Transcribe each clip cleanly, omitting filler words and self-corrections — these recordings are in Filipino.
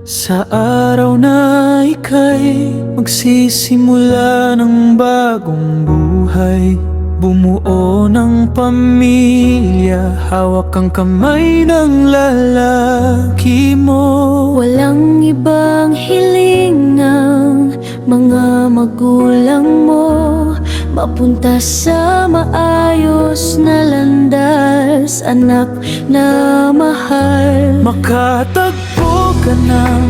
Sa araw na ika'y magsisimula ng bagong buhay, bumuo ng pamilya, hawak ang kamay ng lalaki mo. Walang ibang hiling ng mga magulang mo, mapunta sa maayos na landas, anak na mahal. Makatagpo ka ng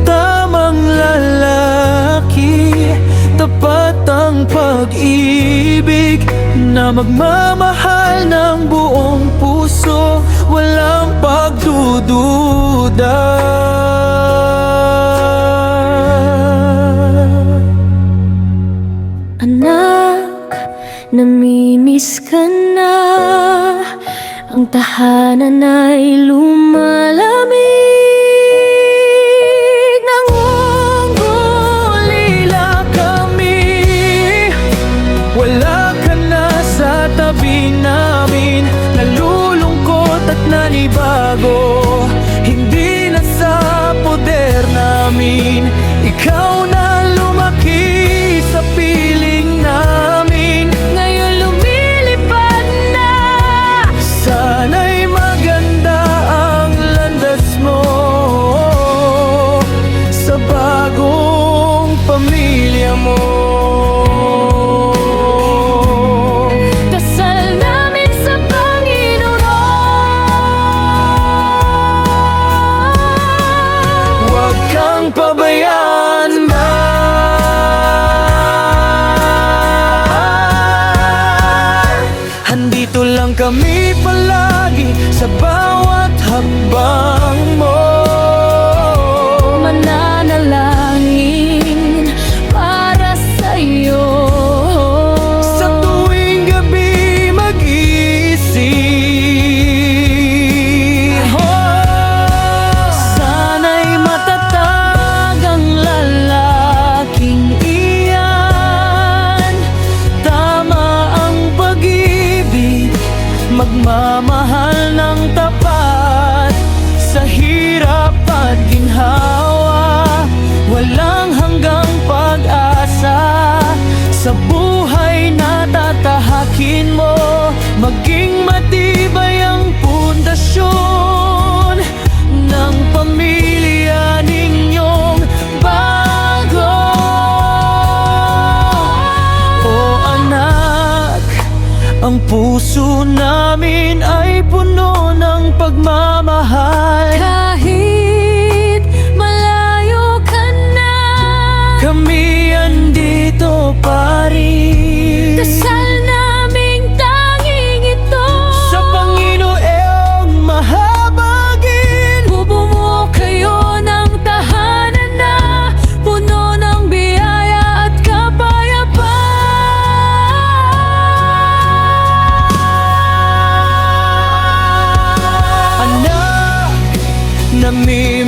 tamang lalaki, tapat ang pag-ibig na magmamahal ng buong puso, walang pagdududa. Anak, namimiss ka na, ang tahanan ay lumalamig. Nangungulila kami, wala ka na sa tabi namin, nalulungkot at nanibago, hindi na sa poder namin. Ikaw na lumaki sa piling namin, Ngayon lumilipad na. sana'y maganda ang landas mo sa bagong pamilya mo. Dasal namin sa Panginoon, Huwag kang pabayaan, andito lang kami palagi sa bawat hakbang mo. mananalangin para sa'yo. Sa tuwing gabi mag-iisip, sana'y matatag ang lalaking iyan, tama ang pag-ibig, magmamahal ng tapat, sa hirap at ginhawa, walang hanggang pag-asa. Sa buhay na tatahakin mo, maging matibay ang pundasyon ng pamilya ninyong bago. O anak, ang puso namin ay puno ng pagmamahal. Kahit malayo ka na, Kami andito pa rin. dasal naming tanging ito. Sa Panginoong mahabagin, Bubumuo kayo ng tahanan na puno ng biyaya at kapayapaan. anak, namimiss